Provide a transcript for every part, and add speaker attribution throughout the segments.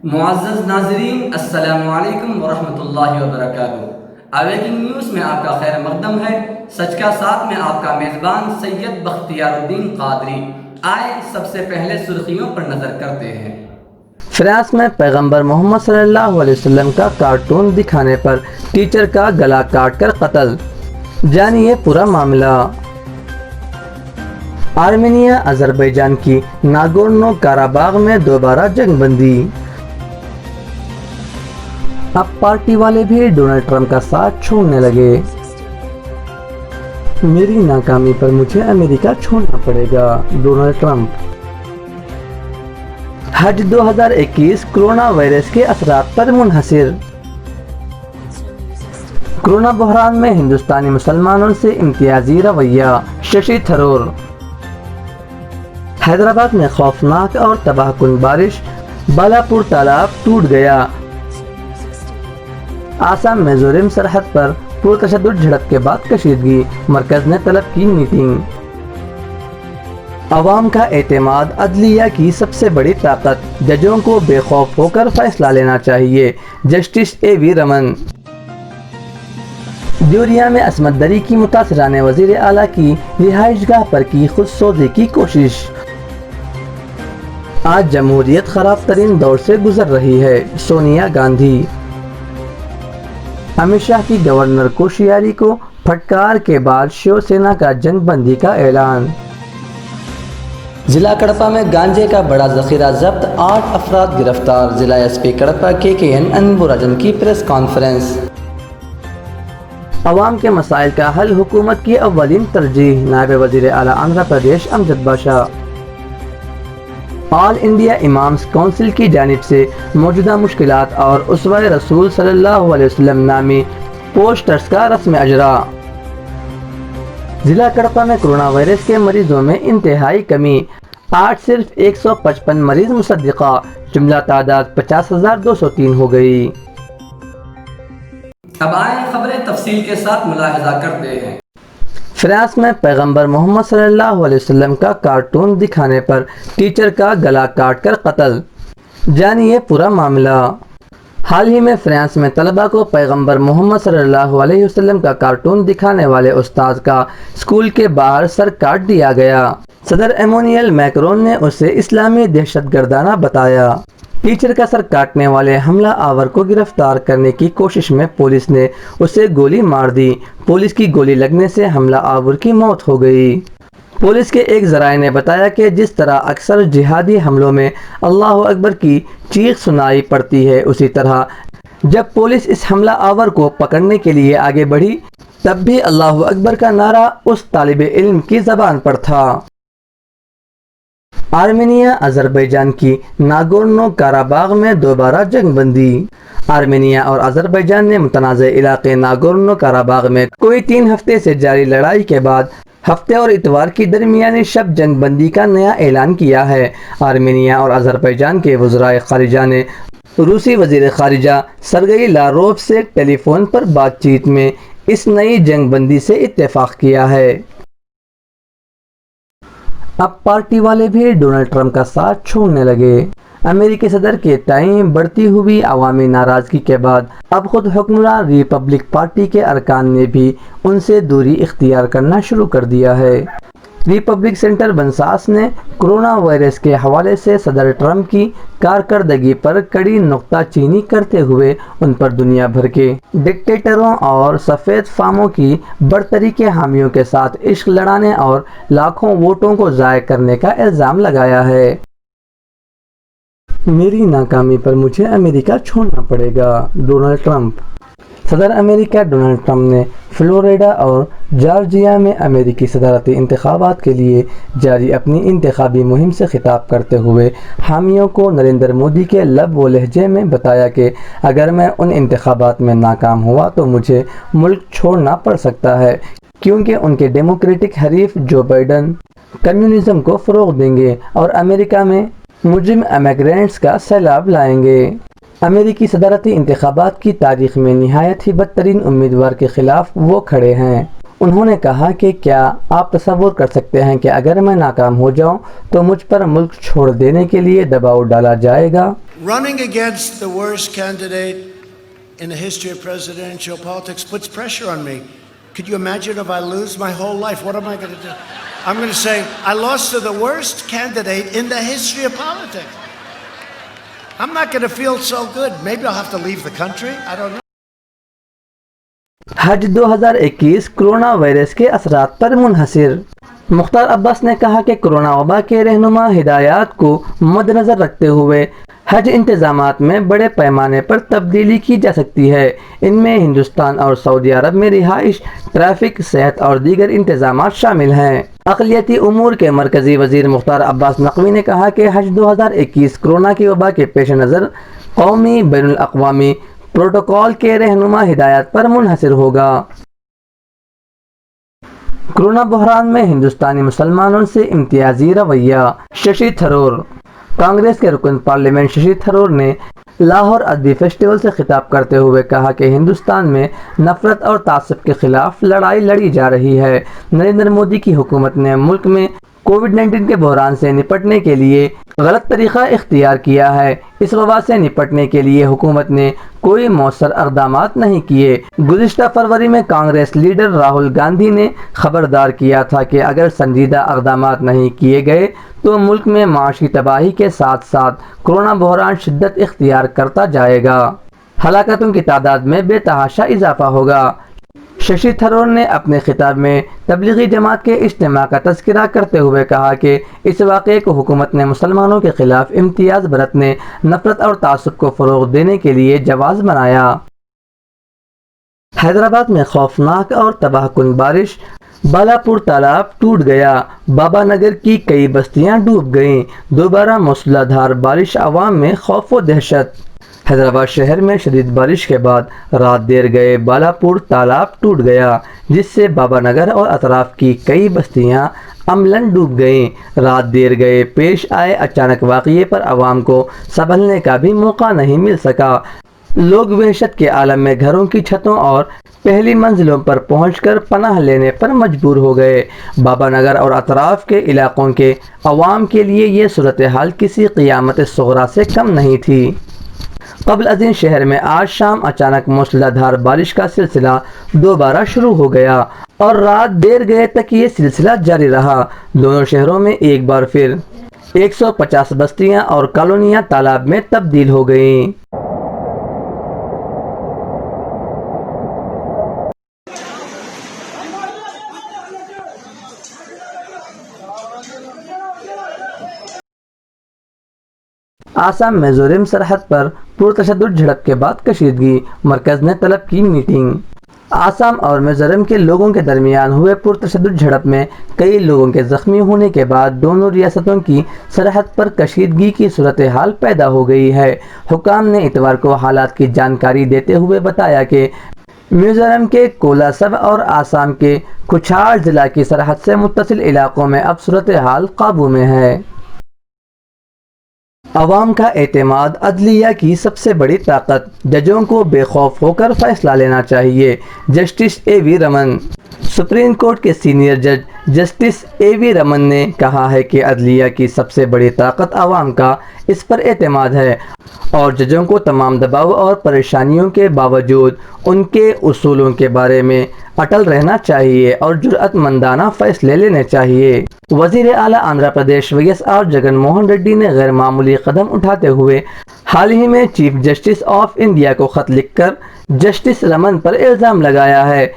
Speaker 1: معزز ناظرین، السلام علیکم ورحمۃ اللہ وبرکاتہ۔ اویکنگ نیوز میں آپ کا خیر مقدم ہے۔ سچ کا ساتھ میں آپ کا میزبان سید بختیار الدین قادری۔ آئے سب سے پہلے سرخیوں پر نظر کرتے ہیں۔
Speaker 2: فرانس میں پیغمبر محمد صلی اللہ علیہ وسلم کا کارٹون دکھانے پر ٹیچر کا گلا کاٹ کر قتل۔ جانیے پورا معاملہ۔ آرمینیا آذربائیجان کی ناگورنو کاراباغ میں دوبارہ جنگ بندی۔ اب پارٹی والے بھی ڈونلڈ ٹرمپ کا ساتھ چھوڑنے لگے۔ میری ناکامی پر مجھے امریکہ چھوڑنا پڑے گا، ڈونلڈ ٹرمپ۔ حج 2021 کرونا وائرس کے اثرات پر منحصر۔ کرونا بحران میں ہندوستانی مسلمانوں سے امتیازی رویہ، ششی تھرور۔ حیدرآباد میں خوفناک اور تباہ کن بارش، بالاپور تالاب ٹوٹ گیا۔ آسام میزورم سرحد پر پرتشدد جھڑپ کے بعد کشیدگی، مرکز نے طلب کی میٹنگ۔ عوام کا اعتماد عدلیہ کی سب سے بڑی طاقت، ججوں کو بے خوف ہو کر فیصلہ لینا چاہیے، جسٹس اے وی رمن۔ دیوریا میں عصمت دری کی متاثرہ نے وزیر اعلیٰ کی رہائش گاہ پر کی خود سوزی کی کوشش۔ آج جمہوریت خراب ترین دور سے گزر رہی ہے، سونیا گاندھی۔ امت شاہ کی گورنر کوشیاری کو پھٹکار کے بعد شیو سینا کا جنگ بندی کا اعلان۔ ضلع کڑپا میں گانجے کا بڑا ذخیرہ ضبط، 8 افراد گرفتار۔ ضلع ایس پی کڑپا KKN انبوراجن کی پریس کانفرنس۔ عوام کے مسائل کا حل حکومت کی اولین ترجیح، نائب وزیر اعلیٰ آندھرا پردیش امجد باشا۔ آل انڈیا امامز کونسل کی جانب سے موجودہ مشکلات اور اسوہ رسول صلی اللہ علیہ وسلم نامی پوسٹرز کا رسم اجرا۔ ضلع کڑپا میں کرونا وائرس کے مریضوں میں انتہائی کمی، آج صرف 155 مریض مصدقہ، جملہ تعداد 50,203 ہو گئی۔
Speaker 1: اب آئیں خبریں تفصیل کے ساتھ ملاحظہ کرتے ہیں۔
Speaker 2: فرانس میں پیغمبر محمد صلی اللہ علیہ وسلم کا کارٹون دکھانے پر ٹیچر کا گلا کاٹ کر قتل۔ جانیے پورا معاملہ۔ حال ہی میں فرانس میں طلبہ کو پیغمبر محمد صلی اللہ علیہ وسلم کا کارٹون دکھانے والے استاذ کا اسکول کے باہر سر کاٹ دیا گیا۔ صدر ایمانوئل میکرون نے اسے اسلامی دہشت گردانہ بتایا۔ ٹیچر کا سر کاٹنے والے حملہ آور کو گرفتار کرنے کی کوشش میں پولیس نے اسے گولی مار دی۔ پولیس کی گولی لگنے سے حملہ آور کی موت ہو گئی۔ پولیس کے ایک ذرائع نے بتایا کہ جس طرح اکثر جہادی حملوں میں اللہ اکبر کی چیخ سنائی پڑتی ہے، اسی طرح جب پولیس اس حملہ آور کو پکڑنے کے لیے آگے بڑھی تب بھی اللہ اکبر کا نعرہ اس طالب علم کی زبان پر تھا۔ آرمینیا آذربائیجان کی ناگورنو کاراباغ میں دوبارہ جنگ بندی۔ آرمینیا اور آذربائیجان نے متنازع علاقے ناگورنو کاراباغ میں کوئی 3 ہفتے سے جاری لڑائی کے بعد ہفتے اور اتوار کی درمیانی شب جنگ بندی کا نیا اعلان کیا ہے۔ آرمینیا اور آذربائیجان کے وزرائے خارجہ نے روسی وزیر خارجہ سرگئی لاروف سے ٹیلی فون پر بات چیت میں اس نئی جنگ بندی سے اتفاق کیا ہے۔ اب پارٹی والے بھی ڈونلڈ ٹرمپ کا ساتھ چھوڑنے لگے۔ امریکی صدر کے تئیں بڑھتی ہوئی عوامی ناراضگی کے بعد اب خود حکمران ریپبلک پارٹی کے ارکان نے بھی ان سے دوری اختیار کرنا شروع کر دیا ہے۔ ریپبلک سینٹر بنساس نے کرونا وائرس کے حوالے سے صدر ٹرمپ کی کارکردگی پر کڑی نکتہ چینی کرتے ہوئے ان پر دنیا بھر کے ڈکٹیٹروں اور سفید فاموں کی برتری کے حامیوں کے ساتھ عشق لڑانے اور لاکھوں ووٹوں کو ضائع کرنے کا الزام لگایا ہے۔ میری ناکامی پر مجھے امریکہ چھوڑنا پڑے گا، ڈونلڈ ٹرمپ۔ صدر امریکہ ڈونلڈ ٹرمپ نے فلوریڈا اور جارجیا میں امریکی صدارتی انتخابات کے لیے جاری اپنی انتخابی مہم سے خطاب کرتے ہوئے حامیوں کو نریندر مودی کے لب و لہجے میں بتایا کہ اگر میں ان انتخابات میں ناکام ہوا تو مجھے ملک چھوڑنا پڑ سکتا ہے، کیونکہ ان کے ڈیموکریٹک حریف جو بائیڈن کمیونزم کو فروغ دیں گے اور امریکہ میں مجرم امیگرینٹس کا سیلاب لائیں گے۔ امریکی صدارتی انتخابات کی تاریخ میں نہایت ہی بدترین امیدوار کے خلاف وہ کھڑے ہیں۔ انہوں نے کہا کہ کیا آپ تصور کر سکتے ہیں کہ اگر میں ناکام ہو جاؤں تو مجھ پر ملک چھوڑ دینے کے لیے دباؤ ڈالا جائے گا؟
Speaker 3: Running against the worst candidate in the history of presidential politics puts pressure on me. Could you imagine if I lose my whole life? What am I going to do? I'm going to say, I lost to the worst candidate in the history of politics. I'm not going to feel so good. Maybe I'll have to leave the country. I don't know.
Speaker 2: Hajj 2021 corona virus کے اثرات پر منحصر۔ مختار عباس نے کہا کہ corona وبا کے رہنما ہدایات کو مد نظر رکھتے ہوئے حج انتظامات میں بڑے پیمانے پر تبدیلی کی جا سکتی ہے۔ ان میں ہندوستان اور سعودی عرب میں رہائش، ٹریفک، صحت اور دیگر انتظامات شامل ہیں۔ اقلیتی امور کے مرکزی وزیر مختار عباس نقوی نے کہا کہ حج 2021 کرونا کی وبا کے پیش نظر قومی بین الاقوامی پروٹوکول کے رہنما ہدایات پر منحصر ہوگا۔ کرونا بحران میں ہندوستانی مسلمانوں سے امتیازی رویہ۔ ششی تھرور۔ کانگریس کے رکن پارلیمنٹ ششی تھرور نے لاہور ادبی فیسٹیول سے خطاب کرتے ہوئے کہا کہ ہندوستان میں نفرت اور تعصب کے خلاف لڑائی لڑی جا رہی ہے۔ نریندر مودی کی حکومت نے ملک میں کووڈ-19 کے بحران سے نپٹنے کے لیے غلط طریقہ اختیار کیا ہے۔ اس وبا سے نپٹنے کے لیے حکومت نے کوئی مؤثر اقدامات نہیں کیے۔ گزشتہ فروری میں کانگریس لیڈر راہل گاندھی نے خبردار کیا تھا کہ اگر سنجیدہ اقدامات نہیں کیے گئے تو ملک میں معاشی تباہی کے ساتھ ساتھ کرونا بحران شدت اختیار کرتا جائے گا۔ ہلاکتوں کی تعداد میں بے تحاشا اضافہ ہوگا۔ ششی تھرور نے اپنے خطاب میں تبلیغی جماعت کے اجتماع کا تذکرہ کرتے ہوئے کہا کہ اس واقعے کو حکومت نے مسلمانوں کے خلاف امتیاز برتنے، نفرت اور تعصب کو فروغ دینے کے لیے جواز بنایا۔ حیدرآباد میں خوفناک اور تباہ کن بارش، بالاپور تالاب ٹوٹ گیا، بابا نگر کی کئی بستیاں ڈوب گئیں، دوبارہ موسلا دھار بارش، عوام میں خوف و دہشت۔ حیدرآباد شہر میں شدید بارش کے بعد رات دیر گئے بالاپور تالاب ٹوٹ گیا، جس سے بابا نگر اور اطراف کی کئی بستیاں عملاً ڈوب گئیں۔ رات دیر گئے پیش آئے اچانک واقعے پر عوام کو سنبھلنے کا بھی موقع نہیں مل سکا۔ لوگ وحشت کے عالم میں گھروں کی چھتوں اور پہلی منزلوں پر پہنچ کر پناہ لینے پر مجبور ہو گئے۔ بابا نگر اور اطراف کے علاقوں کے عوام کے لیے یہ صورتحال کسی قیامت صغریٰ سے کم نہیں تھی۔ قبل ازیں شہر میں آج شام اچانک موسلا دھار بارش کا سلسلہ دوبارہ شروع ہو گیا اور رات دیر گئے تک یہ سلسلہ جاری رہا۔ دونوں شہروں میں ایک بار پھر 150 بستیاں اور کالونیاں تالاب میں تبدیل ہو گئیں۔ آسام میزورم سرحد پر پرتشدد جھڑپ کے بعد کشیدگی، مرکز نے طلب کی میٹنگ۔ آسام اور میزورم کے لوگوں کے درمیان ہوئے پرتشدد جھڑپ میں کئی لوگوں کے زخمی ہونے کے بعد دونوں ریاستوں کی سرحد پر کشیدگی کی صورتحال پیدا ہو گئی ہے۔ حکام نے اتوار کو حالات کی جانکاری دیتے ہوئے بتایا کہ میزورم کے کولاسب اور آسام کے کچھاڑ ضلع کی سرحد سے متصل علاقوں میں اب صورتحال قابو میں ہے۔ عوام کا اعتماد عدلیہ کی سب سے بڑی طاقت، ججوں کو بے خوف ہو کر فیصلہ لینا چاہیے۔ جسٹس اے وی رمن۔ سپریم کورٹ کے سینئر جج جسٹس اے وی رمن نے کہا ہے کہ عدلیہ کی سب سے بڑی طاقت عوام کا اس پر اعتماد ہے اور ججوں کو تمام دباؤ اور پریشانیوں کے باوجود ان کے اصولوں کے بارے میں اٹل رہنا چاہیے اور جرأت مندانہ فیصلے لینے چاہیے۔ وزیر اعلیٰ Andhra Pradesh V S R Jagan Mohan Reddy نے غیر معمولی قدم اٹھاتے ہوئے حال ہی میں چیف جسٹس آف انڈیا کو خط لکھ کر جسٹس رمن پر الزام لگایا ہے۔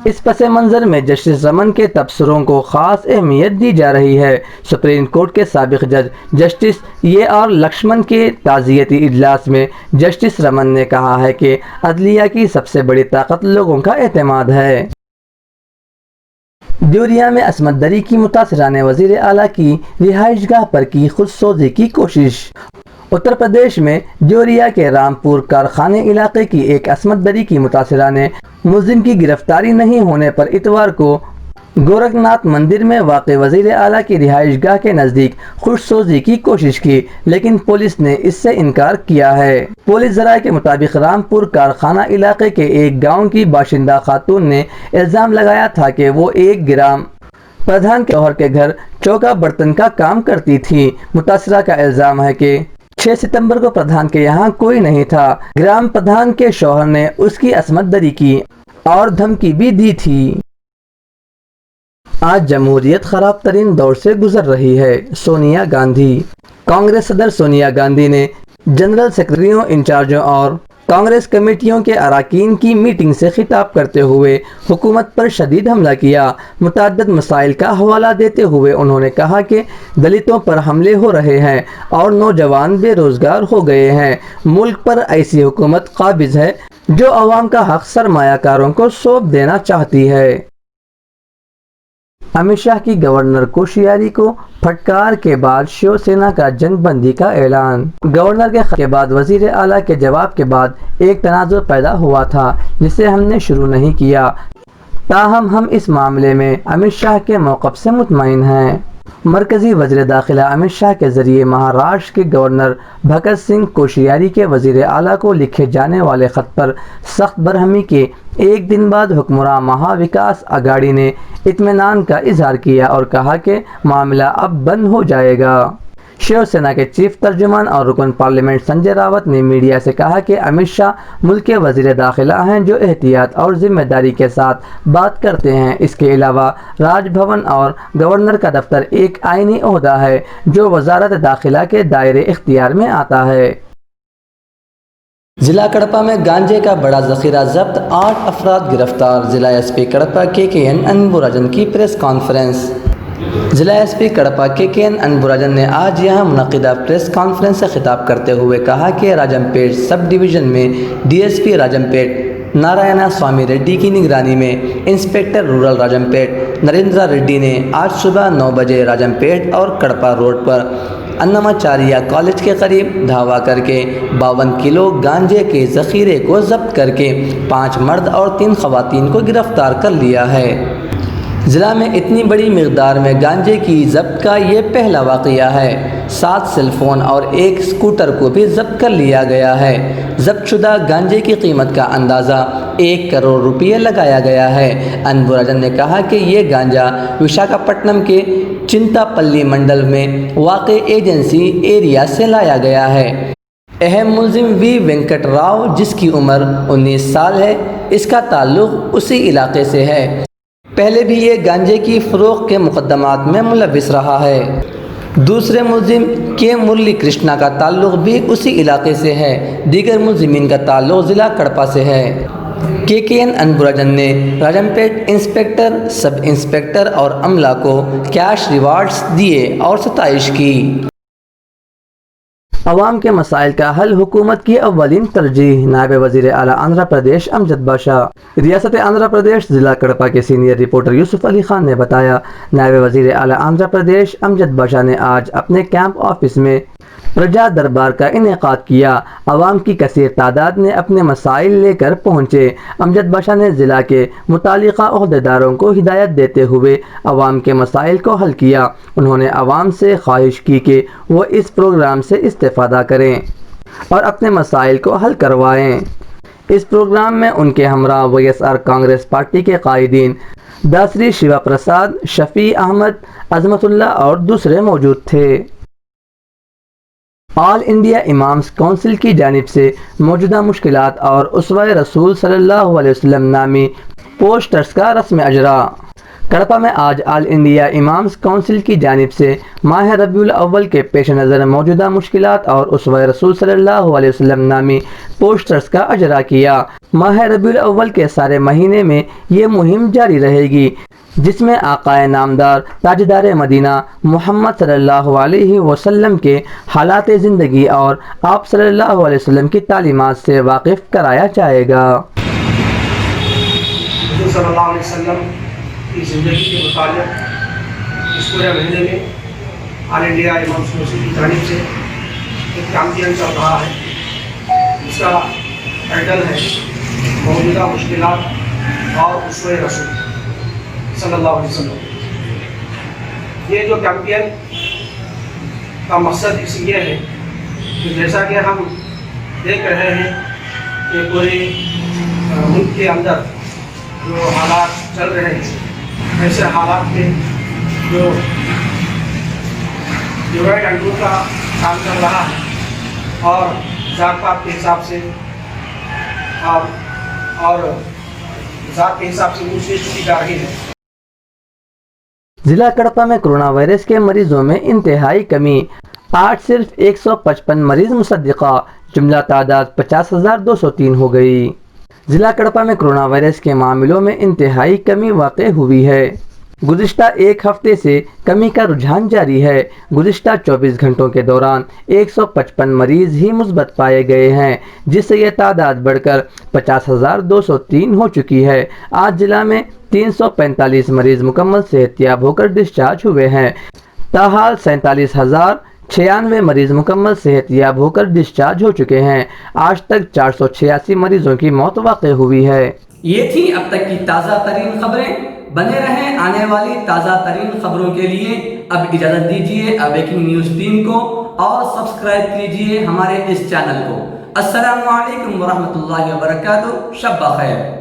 Speaker 2: اس پس منظر میں جسٹس رمن کے تبصروں کو خاص اہمیت دی جا رہی ہے۔ سپریم کورٹ کے سابق جج جسٹس اے آر لکشمن کے تعزیتی اجلاس میں جسٹس رمن نے کہا ہے کہ عدلیہ کی سب سے بڑی طاقت لوگوں کا اعتماد ہے۔ دیوریا میں عصمت دری کی متاثرہ نے وزیر اعلیٰ کی رہائش گاہ پر کی خود سوزی کی کوشش۔ اتر پردیش میں دیوریا کے رامپور کارخانے علاقے کی ایک عصمت دری کی متاثرہ نے ملزم کی گرفتاری نہیں ہونے پر اتوار کو گورکھناتھ مندر میں واقع وزیر اعلیٰ کی رہائش گاہ کے نزدیک خود سوزی کی کوشش کی، لیکن پولیس نے اس سے انکار کیا ہے۔ پولیس ذرائع کے مطابق رامپور کارخانہ علاقے کے ایک گاؤں کی باشندہ خاتون نے الزام لگایا تھا کہ وہ ایک گرام پردھان کے شوہر کے گھر چوکا برتن کا کام کرتی تھی۔ متاثرہ کا الزام ہے کہ 6 ستمبر کو پردھان کے یہاں کوئی نہیں تھا۔ گرام پردھان کے شوہر نے اس کی عصمت دری کی اور دھمکی بھی دی تھی۔ آج جمہوریت خراب ترین دور سے گزر رہی ہے: سونیا گاندھی۔ کانگریس صدر سونیا گاندھی نے جنرل سیکرٹریوں، انچارجوں اور کانگریس کمیٹیوں کے اراکین کی میٹنگ سے خطاب کرتے ہوئے حکومت پر شدید حملہ کیا۔ متعدد مسائل کا حوالہ دیتے ہوئے انہوں نے کہا کہ دلتوں پر حملے ہو رہے ہیں اور نوجوان بے روزگار ہو گئے ہیں۔ ملک پر ایسی حکومت قابض ہے جو عوام کا حق سرمایہ کاروں کو سونپ دینا چاہتی ہے۔ امت شاہ کی گورنر کوشیاری کو پھٹکار کے بعد شیو سینا کا جنگ بندی کا اعلان۔ گورنر کے خط کے بعد وزیر اعلیٰ کے جواب کے بعد ایک تنازع پیدا ہوا تھا جسے ہم نے شروع نہیں کیا، تاہم ہم اس معاملے میں امت شاہ کے موقف سے مطمئن ہیں۔ مرکزی وزیر داخلہ امت شاہ کے ذریعے مہاراشٹر کے گورنر بھگت سنگھ کوشیاری کے وزیر اعلیٰ کو لکھے جانے والے خط پر سخت برہمی کے ایک دن بعد حکمراں مہا وکاس اگاڑی نے اطمینان کا اظہار کیا اور کہا کہ معاملہ اب بند ہو جائے گا۔ شیو سینا کے چیف ترجمان اور رکن پارلیمنٹ سنجے راوت نے میڈیا سے کہا کہ امت شاہ ملک کے وزیر داخلہ ہیں جو احتیاط اور ذمہ داری کے ساتھ بات کرتے ہیں۔ اس کے علاوہ راج بھون اور گورنر کا دفتر ایک آئینی عہدہ ہے جو وزارت داخلہ کے دائرے اختیار میں آتا ہے۔
Speaker 1: ضلع کڑپا میں گانجے کا بڑا ذخیرہ ضبط، 8 افراد گرفتار۔ ضلع ایس پی کڑپا KKN انبوراجن کی پریس کانفرنس۔ ضلع ایس پی کڑپا KKN انبوراجن نے آج یہاں منعقدہ پریس کانفرنس سے خطاب کرتے ہوئے کہا کہ راجم پیٹ سب ڈویژن میں DSP راجم پیٹ نارائنا سوامی ریڈی کی نگرانی میں انسپیکٹر رورل راجم پیٹ نریندرا ریڈی نے آج صبح 9 بجے راجم پیٹ اور کڑپا روڈ پر انماچاریہ کالج کے قریب دھاوا کر کے 52 کلو گانجے کے ذخیرے کو ضبط کر کے 5 مرد اور 3 خواتین کو گرفتار کر لیا ہے۔ ضلع میں اتنی بڑی مقدار میں گانجے کی ضبط کا یہ پہلا واقعہ ہے۔ 7 سیل فون اور 1 اسکوٹر کو بھی ضبط کر لیا گیا ہے۔ ضبط شدہ گانجے کی قیمت کا اندازہ 1 کروڑ روپے لگایا گیا ہے۔ انبوراجن نے کہا کہ یہ گانجا وشاکھاپٹنم کے چنتا پلی منڈل میں واقع ایجنسی ایریا سے لایا گیا ہے۔ اہم ملزم وی وینکٹ راؤ جس کی عمر 19 سال ہے، اس کا تعلق اسی علاقے سے ہے۔ پہلے بھی یہ گانجے کی فروخت کے مقدمات میں ملوث رہا ہے۔ دوسرے ملزم کے مرلی کرشنا کا تعلق بھی اسی علاقے سے ہے۔ دیگر ملزمین کا تعلق ضلع کڑپا سے ہے۔ KKN انبوراجن نے راجم پیٹ انسپیکٹر، سب انسپیکٹر اور عملہ کو کیش ریوارڈز دیے اور ستائش کی۔
Speaker 2: عوام کے مسائل کا حل حکومت کی اولین ترجیح: نائب وزیر اعلیٰ آندھرا پردیش امجد باشا۔ ریاست آندھرا پردیش ضلع کڑپا کے سینئر رپورٹر یوسف علی خان نے بتایا، نائب وزیر اعلیٰ آندھرا پردیش امجد باشا نے آج اپنے کیمپ آفس میں پرجا دربار کا انعقاد کیا۔ عوام کی کثیر تعداد نے اپنے مسائل لے کر پہنچے۔ امجد باشا نے ضلع کے متعلقہ عہدیداروں کو ہدایت دیتے ہوئے عوام کے مسائل کو حل کیا۔ انہوں نے عوام سے خواہش کی کہ وہ اس پروگرام سے استفادہ کریں اور اپنے مسائل کو حل کروائیں۔ اس پروگرام میں ان کے ہمراہ YSR کانگریس پارٹی کے قائدین داسری شیوا پرساد، شفیع احمد، عظمت اللہ اور دوسرے موجود تھے۔ آل انڈیا امامز کونسل کی جانب سے موجودہ مشکلات اور اسوہ رسول صلی اللہ علیہ وسلم نامی پوسٹرز کا رسم اجرا۔ کڑپا میں آج آل انڈیا امامز کونسل کی جانب سے ماہ ربیع الاول کے پیش نظر موجودہ مشکلات اور اسوہ رسول صلی اللہ علیہ وسلم نامی پوسٹرز کا اجرا کیا۔ ماہ ربیع الاول کے سارے مہینے میں یہ مہم جاری رہے گی، جس میں آقائے نامدار تاجدار مدینہ محمد صلی اللہ علیہ وسلم کے حالات زندگی اور آپ صلی اللہ علیہ وسلم کی تعلیمات سے واقف کرایا جائے گا۔
Speaker 4: حضور صلی اللہ علیہ وسلم کی زندگی کے متعلق اس پورے مہینے میں آل انڈیا امامز کونسل کی جانب سے ایک کیمپین چل رہا ہے، جس کا ٹائٹل ہے موجودہ مشکلات اور اسوہ رسول۔ صلی اللہ علیہ وسلم. یہ جو کیمپین کا مقصد اس لیے ہے کہ جیسا کہ ہم دیکھ رہے ہیں کہ پورے ملک کے اندر جو حالات چل رہے ہیں، ایسے حالات میں جو ڈیوائڈ اینڈ رول کا کام چل رہا ہے اور ذات پات کے حساب سے اور ذات کے حساب سے اونچ نیچ کی جا رہی ہے.
Speaker 2: ضلع کڑپا میں کرونا وائرس کے مریضوں میں انتہائی کمی، آج صرف 155 مریض مصدقہ، جملہ تعداد 50,203 ہو گئی. ضلع کڑپا میں کرونا وائرس کے معاملوں میں انتہائی کمی واقع ہوئی ہے. گزشتہ ایک ہفتے سے کمی کا رجحان جاری ہے. گزشتہ 24 گھنٹوں کے دوران 155 مریض ہی مثبت پائے گئے ہیں، جس سے یہ تعداد بڑھ کر 50,203 ہو چکی ہے. آج ضلع میں 345 مریض مکمل صحت یاب ہو کر ڈسچارج ہوئے ہیں. تاحال 47,096 مریض مکمل صحت یاب ہو کر ڈسچارج ہو چکے ہیں. آج تک 486 مریضوں کی موت واقع ہوئی ہے.
Speaker 1: یہ تھی اب تک کی تازہ ترین خبریں. بنے رہیں آنے والی تازہ ترین خبروں کے لیے. اب اجازت دیجیے اویکنگ نیوز ٹیم کو اور سبسکرائب کیجیے ہمارے اس چینل کو. السلام علیکم ورحمۃ اللہ وبرکاتہ. شب بخیر.